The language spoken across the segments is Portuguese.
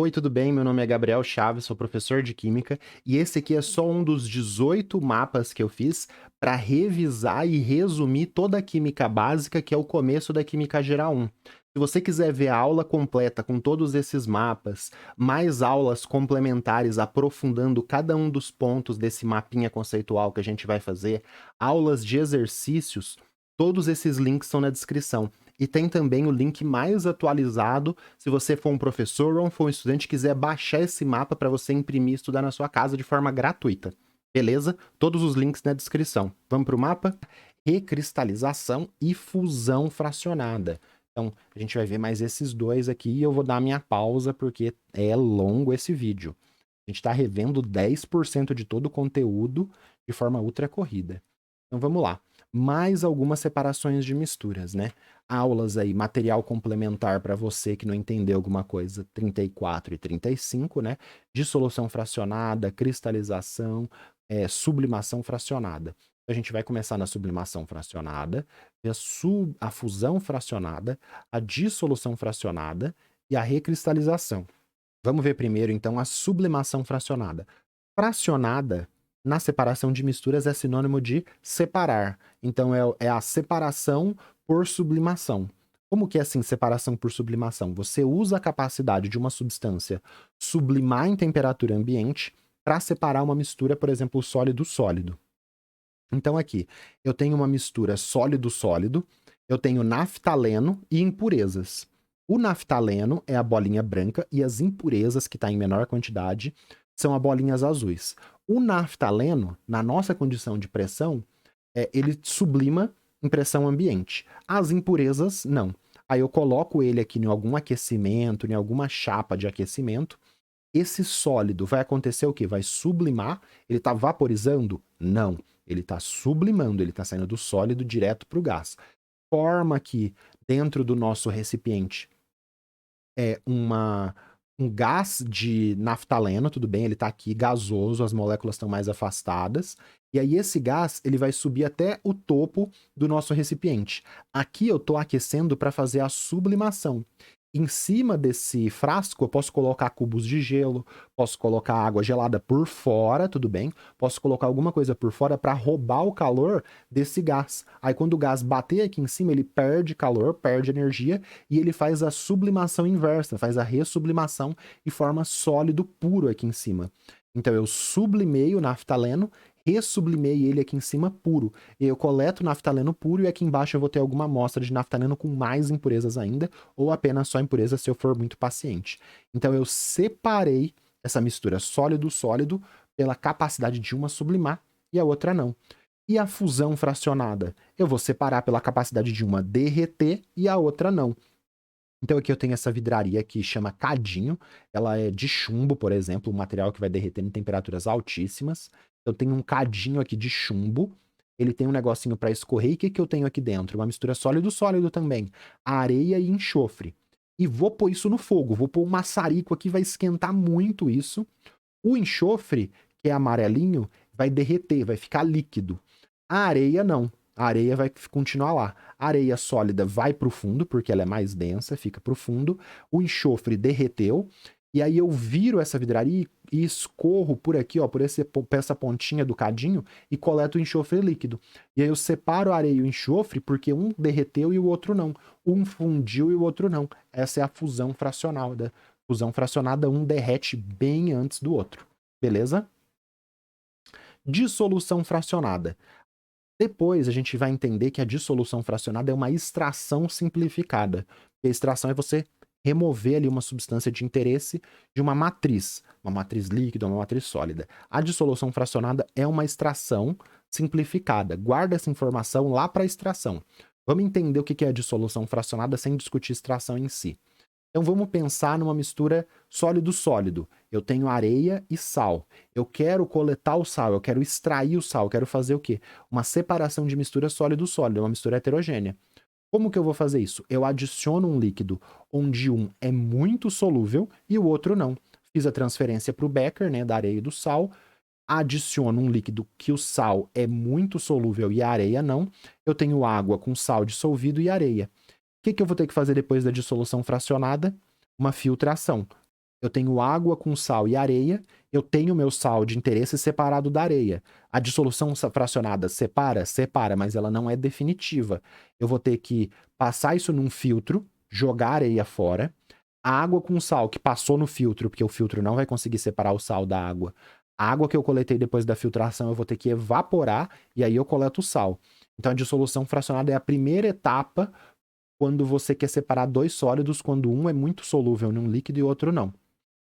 Oi, tudo bem? Meu nome é Gabriel Chaves, sou professor de Química e esse aqui é só um dos 18 mapas que eu fiz para revisar e resumir toda a Química Básica, que é o começo da Química Geral 1. Se você quiser ver a aula completa com todos esses mapas, mais aulas complementares aprofundando cada um dos pontos desse mapinha conceitual que a gente vai fazer, aulas de exercícios, todos esses links estão na descrição. E tem também o link mais atualizado, se você for um professor ou for um estudante e quiser baixar esse mapa para você imprimir e estudar na sua casa de forma gratuita. Beleza? Todos os links na descrição. Vamos para o mapa? Recristalização e fusão fracionada. Então, a gente vai ver mais esses dois aqui e eu vou dar minha pausa porque é longo esse vídeo. A gente está revendo 10% de todo o conteúdo de forma ultra corrida. Então vamos lá. Mais algumas separações de misturas, né? Aulas aí, material complementar para você que não entendeu alguma coisa, 34 e 35, né? Dissolução fracionada, cristalização, sublimação fracionada. A gente vai começar na sublimação fracionada, a fusão fracionada, a dissolução fracionada e a recristalização. Vamos ver primeiro, então, a sublimação fracionada. Fracionada, na separação de misturas, é sinônimo de separar. Então, é a separação por sublimação. Como que é assim, separação por sublimação? Você usa a capacidade de uma substância sublimar em temperatura ambiente para separar uma mistura, por exemplo, sólido-sólido. Então, aqui, eu tenho uma mistura sólido-sólido, eu tenho naftaleno e impurezas. O naftaleno é a bolinha branca e as impurezas, que está em menor quantidade, são as bolinhas azuis. O naftaleno, na nossa condição de pressão, ele sublima em pressão ambiente. As impurezas, não. Aí eu coloco ele aqui em algum aquecimento, em alguma chapa de aquecimento. Esse sólido vai acontecer o quê? Vai sublimar? Ele está vaporizando? Não. Ele está sublimando, ele está saindo do sólido direto para o gás. Forma que dentro do nosso recipiente um gás de naftaleno, tudo bem, ele está aqui gasoso, as moléculas estão mais afastadas, e aí esse gás ele vai subir até o topo do nosso recipiente. Aqui eu estou aquecendo para fazer a sublimação. Em cima desse frasco eu posso colocar cubos de gelo, posso colocar água gelada por fora, tudo bem? Posso colocar alguma coisa por fora para roubar o calor desse gás. Aí quando o gás bater aqui em cima, ele perde calor, perde energia e ele faz a sublimação inversa, faz a ressublimação e forma sólido puro aqui em cima. Então eu sublimei o naftaleno, ressublimei ele aqui em cima puro. Eu coleto naftaleno puro e aqui embaixo eu vou ter alguma amostra de naftaleno com mais impurezas ainda, ou apenas só impurezas se eu for muito paciente. Então eu separei essa mistura sólido-sólido pela capacidade de uma sublimar e a outra não. E a fusão fracionada? Eu vou separar pela capacidade de uma derreter e a outra não. Então aqui eu tenho essa vidraria que chama cadinho, ela é de chumbo, por exemplo, um material que vai derreter em temperaturas altíssimas. Eu tenho um cadinho aqui de chumbo, ele tem um negocinho para escorrer, e o que que eu tenho aqui dentro? Uma mistura sólido-sólido também, areia e enxofre. E vou pôr isso no fogo, vou pôr um maçarico aqui, vai esquentar muito isso. O enxofre, que é amarelinho, vai derreter, vai ficar líquido. A areia não. A areia vai continuar lá. A areia sólida vai para o fundo, porque ela é mais densa, fica para o fundo. O enxofre derreteu. E aí eu viro essa vidraria e escorro por aqui, ó, por essa pontinha do cadinho e coleto o enxofre líquido. E aí eu separo a areia e o enxofre porque um derreteu e o outro não. Um fundiu e o outro não. Essa é a fusão fracionada. Fusão fracionada, um derrete bem antes do outro. Beleza? Dissolução fracionada. Depois a gente vai entender que a dissolução fracionada é uma extração simplificada. E a extração é você remover ali uma substância de interesse de uma matriz líquida, uma matriz sólida. A dissolução fracionada é uma extração simplificada. Guarda essa informação lá para a extração. Vamos entender o que é a dissolução fracionada sem discutir extração em si. Então vamos pensar numa mistura sólido-sólido. Eu tenho areia e sal. Eu quero coletar o sal, eu quero extrair o sal, eu quero fazer o quê? Uma separação de mistura sólido-sólido, uma mistura heterogênea. Como que eu vou fazer isso? Eu adiciono um líquido onde um é muito solúvel e o outro não. Fiz a transferência para o Becker, né, da areia e do sal. Adiciono um líquido que o sal é muito solúvel e a areia não. Eu tenho água com sal dissolvido e areia. O que eu vou ter que fazer depois da dissolução fracionada? Uma filtração. Eu tenho água com sal e areia, eu tenho meu sal de interesse separado da areia. A dissolução fracionada separa? Separa, mas ela não é definitiva. Eu vou ter que passar isso num filtro, jogar a areia fora. A água com sal que passou no filtro, porque o filtro não vai conseguir separar o sal da água. A água que eu coletei depois da filtração eu vou ter que evaporar e aí eu coleto o sal. Então a dissolução fracionada é a primeira etapa quando você quer separar dois sólidos, quando um é muito solúvel num líquido e o outro não.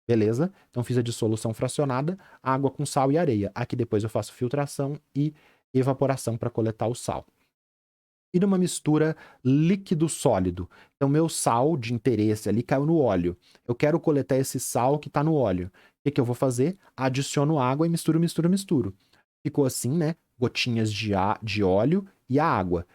Beleza? Então fiz a dissolução fracionada, água com sal e areia. Aqui depois eu faço filtração e evaporação para coletar o sal. E numa mistura líquido-sólido. Então, meu sal de interesse ali caiu no óleo. Eu quero coletar esse sal que está no óleo. O que eu vou fazer? Adiciono água e misturo, misturo, misturo. Ficou assim, né? Gotinhas de óleo e a água.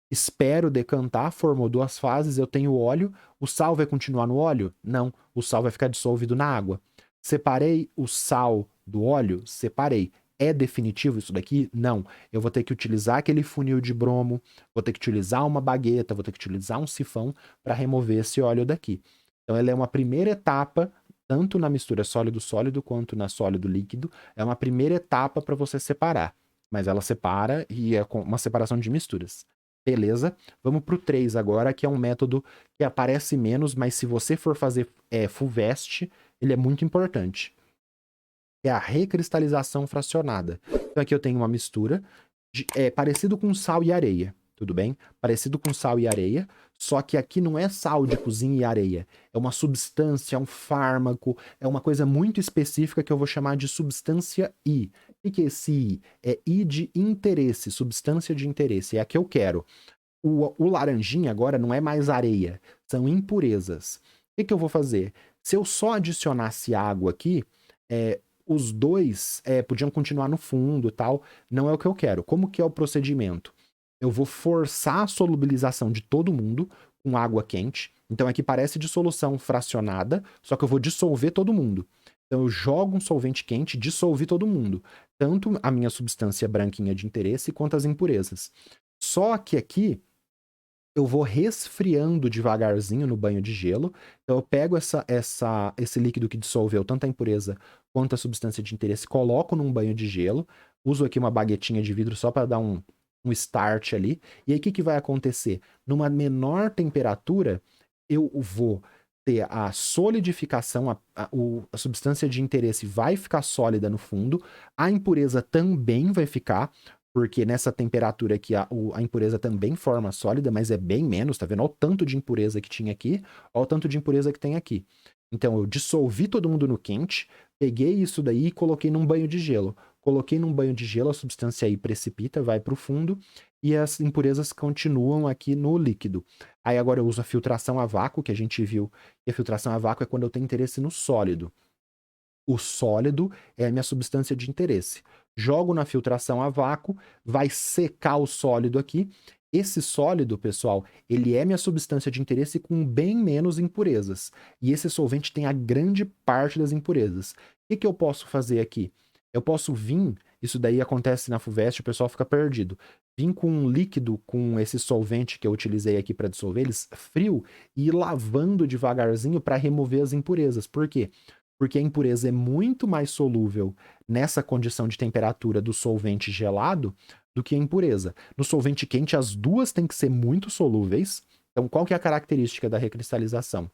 Espero decantar, formou duas fases, eu tenho óleo. O sal vai continuar no óleo? Não, o sal vai ficar dissolvido na água. Separei o sal do óleo? Separei. É definitivo isso daqui? Não. Eu vou ter que utilizar aquele funil de bromo, vou ter que utilizar uma bagueta, vou ter que utilizar um sifão para remover esse óleo daqui. Então, ela é uma primeira etapa, tanto na mistura sólido-sólido quanto na sólido-líquido, é uma primeira etapa para você separar. Mas ela separa e é uma separação de misturas. Beleza? Vamos para o 3 agora, que é um método que aparece menos, mas se você for fazer FUVEST, ele é muito importante. É a recristalização fracionada. Então aqui eu tenho uma mistura parecido com sal e areia, tudo bem? Parecido com sal e areia, só que aqui não é sal de cozinha e areia. É uma substância, é um fármaco, é uma coisa muito específica que eu vou chamar de substância I. O que é esse I? É I de interesse, substância de interesse. É a que eu quero. O laranjinha agora não é mais areia, são impurezas. O que eu vou fazer? Se eu só adicionasse água aqui, os dois podiam continuar no fundo e tal. Não é o que eu quero. Como que é o procedimento? Eu vou forçar a solubilização de todo mundo com água quente. Então aqui parece dissolução fracionada, só que eu vou dissolver todo mundo. Então eu jogo um solvente quente, dissolvi todo mundo. Tanto a minha substância branquinha de interesse quanto as impurezas. Só que aqui eu vou resfriando devagarzinho no banho de gelo. Então eu pego esse líquido que dissolveu tanto a impureza quanto a substância de interesse, coloco num banho de gelo, uso aqui uma baguetinha de vidro só para dar um start ali. E aí o que vai acontecer? Numa menor temperatura, eu vou ter a solidificação, a substância de interesse vai ficar sólida no fundo, a impureza também vai ficar, porque nessa temperatura aqui a impureza também forma sólida, mas é bem menos, tá vendo? Olha o tanto de impureza que tinha aqui, olha o tanto de impureza que tem aqui. Então eu dissolvi todo mundo no quente, peguei isso daí e coloquei num banho de gelo. Coloquei num banho de gelo, a substância aí precipita, vai para o fundo e as impurezas continuam aqui no líquido. Aí agora eu uso a filtração a vácuo, que a gente viu, e a filtração a vácuo é quando eu tenho interesse no sólido. O sólido é a minha substância de interesse. Jogo na filtração a vácuo, vai secar o sólido aqui. Esse sólido, pessoal, ele é minha substância de interesse com bem menos impurezas. E esse solvente tem a grande parte das impurezas. O que eu posso fazer aqui? Eu posso vir, isso daí acontece na FUVEST, o pessoal fica perdido. Vim com um líquido, com esse solvente que eu utilizei aqui para dissolver eles, frio, e ir lavando devagarzinho para remover as impurezas. Por quê? Porque a impureza é muito mais solúvel nessa condição de temperatura do solvente gelado do que a impureza. No solvente quente, as duas têm que ser muito solúveis. Então, qual que é a característica da recristalização?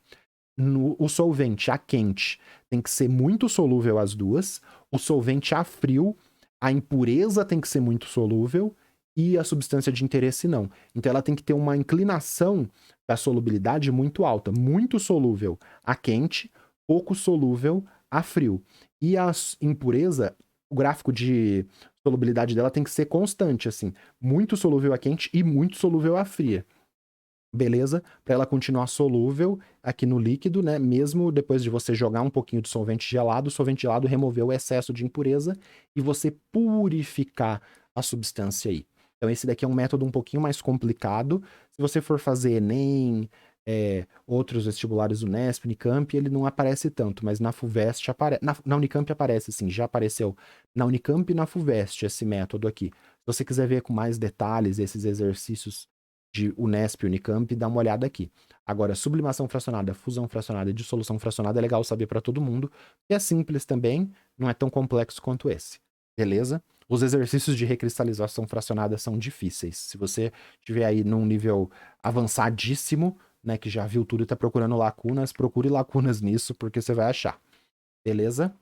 O solvente a quente tem que ser muito solúvel as duas. O solvente a frio, a impureza tem que ser muito solúvel e a substância de interesse não. Então, ela tem que ter uma inclinação da solubilidade muito alta, muito solúvel a quente, pouco solúvel a frio. E a impureza, o gráfico de solubilidade dela tem que ser constante, assim, muito solúvel a quente e muito solúvel a fria. Beleza? Para ela continuar solúvel aqui no líquido, né? Mesmo depois de você jogar um pouquinho de solvente gelado, o solvente gelado removeu o excesso de impureza e você purificar a substância aí. Então esse daqui é um método um pouquinho mais complicado. Se você for fazer Enem, outros vestibulares Unesp, Unicamp, ele não aparece tanto, mas na FUVEST aparece. Na Unicamp aparece, sim, já apareceu na Unicamp e na FUVEST esse método aqui. Se você quiser ver com mais detalhes esses exercícios de Unesp, Unicamp, dá uma olhada aqui. Agora, sublimação fracionada, fusão fracionada e dissolução fracionada é legal saber para todo mundo, e é simples também, não é tão complexo quanto esse. Beleza? Os exercícios de recristalização fracionada são difíceis. Se você estiver aí num nível avançadíssimo, né, que já viu tudo e tá procurando lacunas, procure lacunas nisso, porque você vai achar. Beleza?